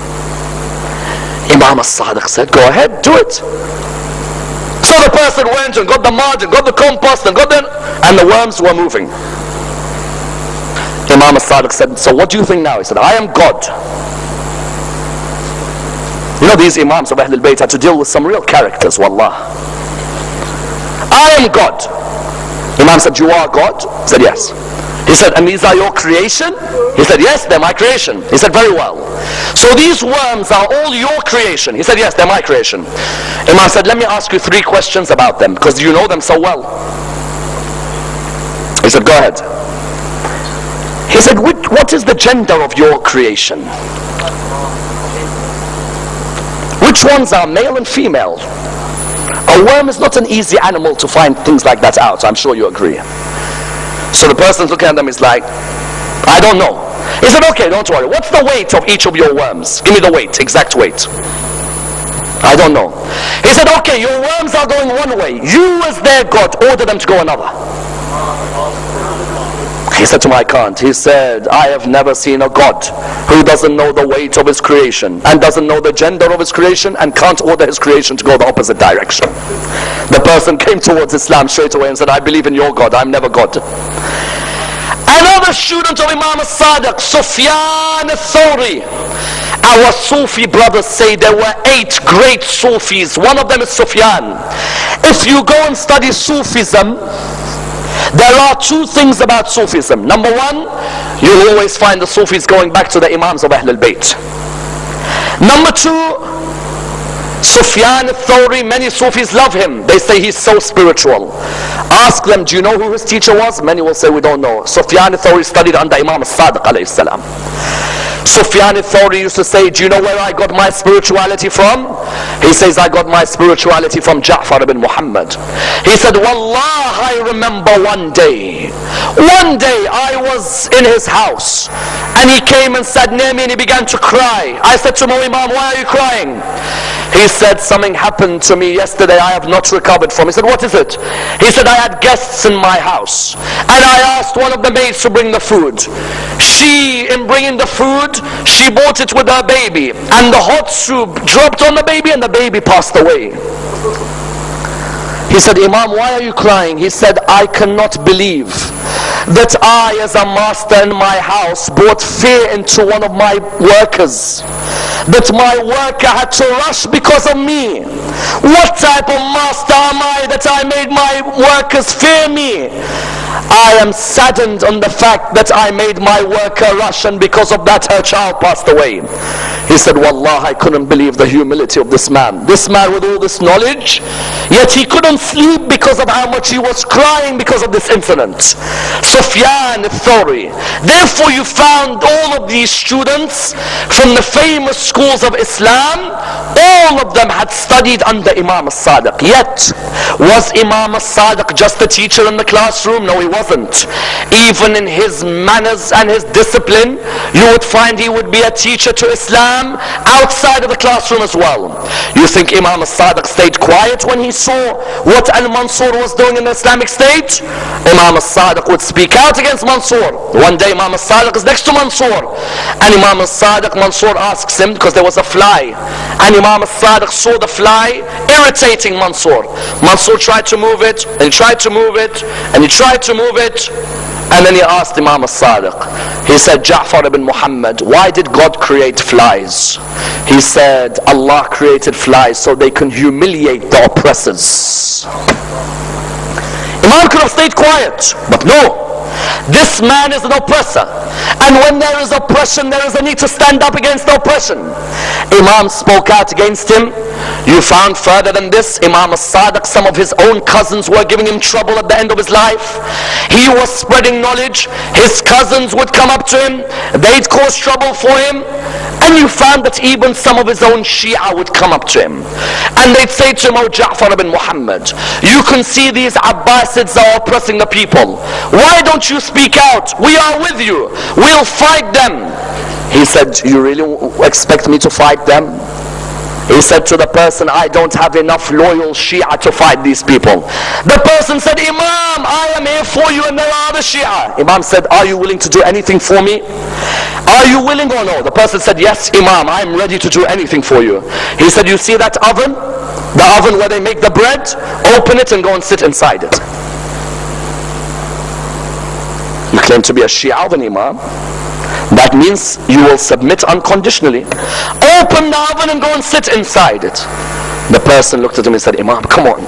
Imam AlSadiq said, go ahead, do it. So the person went and got the mud and got the compost and and the worms were moving. Imam AlSadiq said, so what do you think now? He said, I am God. You know, these Imams of Ahlul Bayt had to deal with some real characters, wallah. I am God. Imam said, you are God? He said, yes. He said, and these are your creation? He said, yes, they're my creation. He said, very well. So these worms are all your creation? He said, yes, they're my creation. Imam said, let me ask you 3 questions about them, because you know them so well. He said, go ahead. He said, what is the gender of your creation? Which ones are male and female? A worm is not an easy animal to find things like that out. I'm sure you agree. So the person looking at them is like, I don't know. He said, okay, don't worry. What's the weight of each of your worms? Give me the weight, exact weight. I don't know. He said, okay, your worms are going one way. You as their God, order them to go another. He said to me, I can't. He said, I have never seen a God who doesn't know the weight of his creation and doesn't know the gender of his creation and can't order his creation to go the opposite direction. The person came towards Islam straight away and said, I believe in your God, I'm never God. Another student of Imam AlSadiq, Sufyan al-Thawri. Our Sufi brothers say there were 8 great Sufis. One of them is Sufyan. If you go and study Sufism, there are 2 things about Sufism. Number 1, you'll always find the Sufis going back to the Imams of Ahlul Bayt. Number 2, Sufyan al-Thawri, many Sufis love him. They say he's so spiritual. Ask them, do you know who his teacher was? Many will say, we don't know. Sufyan al-Thawri studied under Imam AlSadiq alayhi salam. Sufyan al-Thawri used to say, do you know where I got my spirituality from? He says, I got my spirituality from Ja'far ibn Muhammad. He said, Wallah, I remember one day I was in his house and he came and sat near me and he began to cry. I said to him, oh Imam, why are you crying? He said, something happened to me yesterday I have not recovered from. He said, what is it? He said, I had guests in my house and I asked one of the maids to bring the food. She, in bringing the food, she bought it with her baby and the hot soup dropped on the baby and the baby passed away. He said, Imam, why are you crying? He said, I cannot believe that I, as a master in my house, brought fear into one of my workers. That my worker had to rush because of me. What type of master am I that I made my workers fear me? I am saddened on the fact that I made my worker rush and because of that her child passed away. He said, Wallah, I couldn't believe the humility of this man. This man with all this knowledge, yet he couldn't sleep because of how much he was crying because of this incident. Sufyan al-Thawri. Therefore you found all of these students from the famous schools of Islam, all of them had studied under Imam AlSadiq. Yet, was Imam AlSadiq just a teacher in the classroom? No, he wasn't. Even in his manners and his discipline, you would find he would be a teacher to Islam outside of the classroom as well. You think Imam AlSadiq stayed quiet when he saw what Al-Mansur was doing in the Islamic State? Imam AlSadiq would speak out against Mansur. One day Imam AlSadiq is next to Mansur, and Imam AlSadiq, Mansur asks him, because there was a fly, and Imam AlSadiq saw the fly irritating Mansur. Mansur tried to move it, and he tried to move it, and he tried to move it, and then he asked Imam AlSadiq, he said, Ja'far ibn Muhammad, why did God create flies? He said, Allah created flies so they can humiliate the oppressors. Imam could have stayed quiet, but no. This man is an oppressor, and when there is oppression, there is a need to stand up against the oppression. Imam spoke out against him. You found further than this, Imam AlSadiq, some of his own cousins were giving him trouble at the end of his life. He was spreading knowledge. His cousins would come up to him, they'd cause trouble for him. And you found that even some of his own Shia would come up to him, and they'd say to him, oh Ja'far ibn Muhammad, you can see these Abbasids are oppressing the people. Why don't you speak out? We are with you. We'll fight them. He said, you really expect me to fight them? He said to the person, I don't have enough loyal Shia to fight these people. The person said, Imam, I am here for you and there are the Shia. Imam said, are you willing to do anything for me? Are you willing or no? The person said, yes, Imam, I am ready to do anything for you. He said, you see that oven? The oven where they make the bread? Open it and go and sit inside it. You claim to be a Shia of an Imam. That means you will submit unconditionally. Open the oven and go and sit inside it. The person looked at him and said, Imam, come on.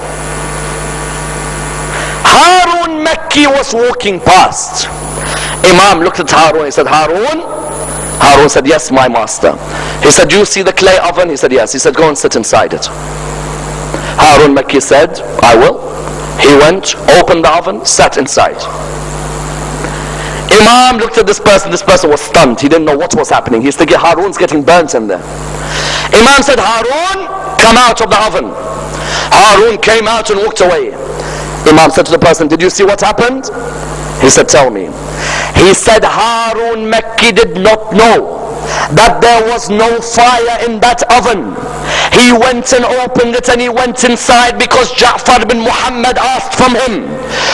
Harun Makki was walking past. Imam looked at Harun. He said, Harun? Harun said, yes, my master. He said, do you see the clay oven? He said, yes. He said, go and sit inside it. Harun Makki said, I will. He went, opened the oven, sat inside. Imam looked at this person was stunned. He didn't know what was happening. He's thinking, Harun's getting burnt in there. Imam said, Harun, come out of the oven. Harun came out and walked away. Imam said to the person, did you see what happened? He said, tell me. He said, Harun Makki did not know that there was no fire in that oven. He went and opened it and he went inside because Ja'far ibn Muhammad asked from him,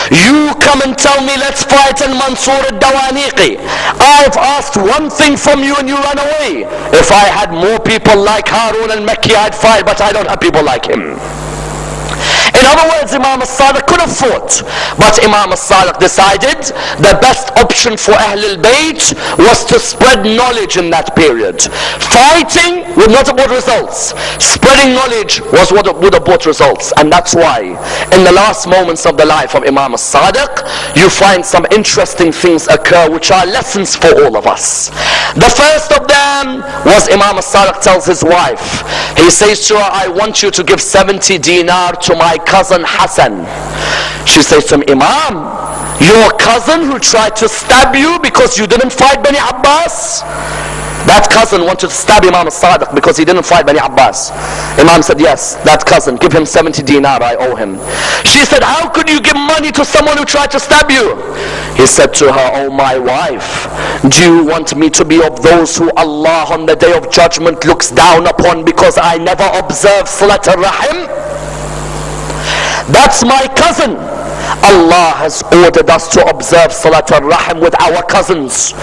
you come and tell me let's fight in Mansur al-Dawaniqi. I've asked one thing from you and you run away. If I had more people like Harun al-Makki, I'd fight, but I don't have people like him. In other words, Imam AlSadiq could have fought, but Imam AlSadiq decided the best option for Ahl al-Bayt was to spread knowledge in that period. Fighting would not have brought results. Spreading knowledge was what would have brought results. And that's why in the last moments of the life of Imam AlSadiq, you find some interesting things occur which are lessons for all of us. The first of them was Imam AlSadiq tells his wife, he says to her, I want you to give 70 dinar to my cousin Hassan. She says to him, Imam, your cousin who tried to stab you because you didn't fight Bani Abbas? That cousin wanted to stab Imam AlSadiq because he didn't fight Bani Abbas. Imam said, yes, that cousin, give him 70 dinar, I owe him. She said, how could you give money to someone who tried to stab you? He said to her, oh my wife, do you want me to be of those who Allah on the day of judgment looks down upon because I never observe Salat al-Rahim? That's my cousin. Allah has ordered us to observe Salat al-Rahim with our cousins.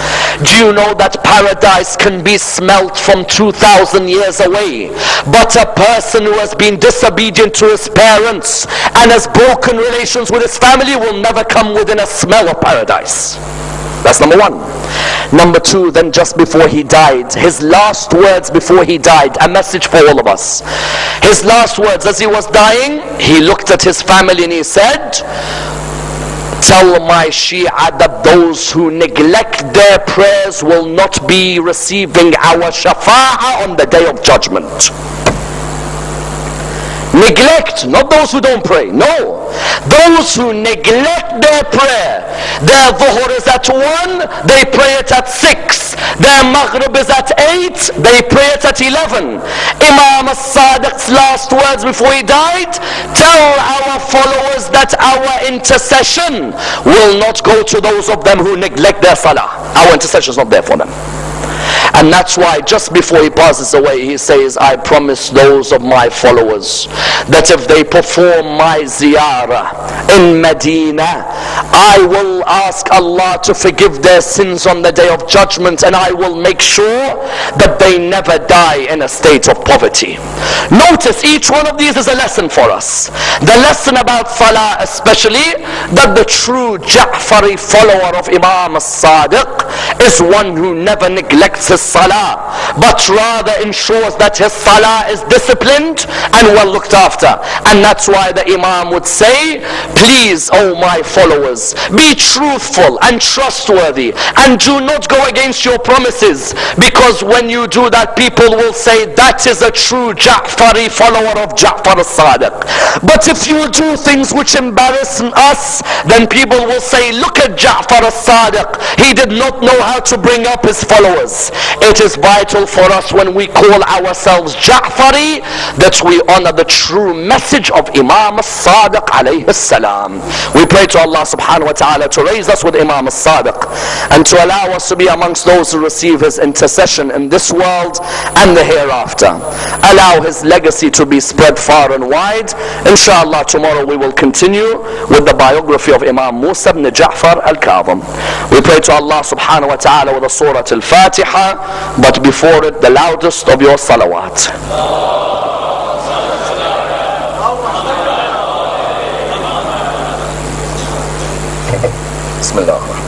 Do you know that paradise can be smelt from 2,000 years away, but a person who has been disobedient to his parents and has broken relations with his family will never come within a smell of paradise? That's number one. Number two, then just before he died, his last words before he died, a message for all of us. His last words as he was dying, he looked at his family and he said, tell my Shia that those who neglect their prayers will not be receiving our shafa'ah on the day of judgment. Neglect, not those who don't pray. No. Those who neglect their prayer. Their dhuhr is at 1, they pray it at 6. Their maghrib is at 8, they pray it at 11. Imam AlSadiq's last words before he died: tell our followers that our intercession will not go to those of them who neglect their salah. Our intercession is not there for them. And that's why just before he passes away, he says, I promise those of my followers that if they perform my ziyarah in Medina, I will ask Allah to forgive their sins on the day of judgment, and I will make sure that they never die in a state of poverty. Notice each one of these is a lesson for us. The lesson about salah especially, that the true Ja'fari follower of Imam AlSadiq is one who never neglects his salah, but rather ensures that his salah is disciplined and well looked after. And that's why the Imam would say, please, O my followers, be truthful and trustworthy, and do not go against your promises, because when you do that, people will say that is a true Ja'fari follower of Ja'far AlSadiq. But if you do things which embarrass us, then people will say, look at Ja'far AlSadiq, he did not know how to bring up his followers. It is vital for us when we call ourselves Ja'fari that we honor the true message of Imam AlSadiq alayhi salam. We pray to Allah subhanahu wa ta'ala to raise us with Imam AlSadiq and to allow us to be amongst those who receive his intercession in this world and the hereafter. Allow his legacy to be spread far and wide. Inshallah, tomorrow we will continue with the biography of Imam Musa ibn Ja'far al-Kadhim. We pray to Allah subhanahu wa ta'ala with the Surah Al-Fatiha, but before it the loudest of your salawat. Bismillah.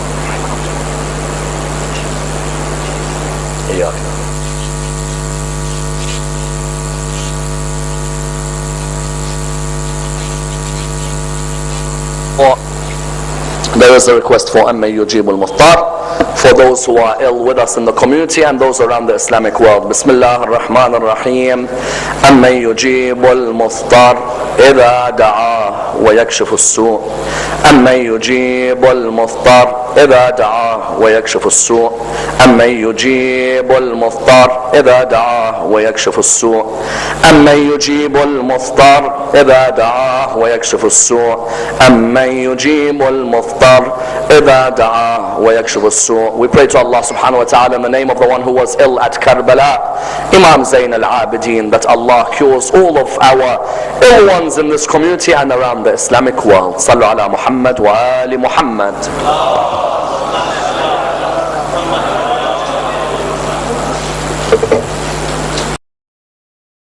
There is a request for Ammar Yujib al-Muhtar, for those who are ill with us in the community and those around the Islamic world. Bismillah ar-Rahman ar-Rahim. Ammar Yujib al-Muhtar إذا دعاه ويكشف السوء. أمن يجيب المضطر إذا دعاه ويكشف السوء. أمن يجيب المضطر إذا دعاه ويكشف السوء. أمن يجيب المضطر إذا دعاه ويكشف السوء. أمن يجيب المضطر إذا دعاه ويكشف السوء. We pray to Allah subhanahu wa ta'ala in the name of the one who was ill at Karbala, Imam Zayn al-Abidin, that Allah cures all of our ill ones in this community and around the Islamic world. Sallu ala Muhammad wa ali Muhammad.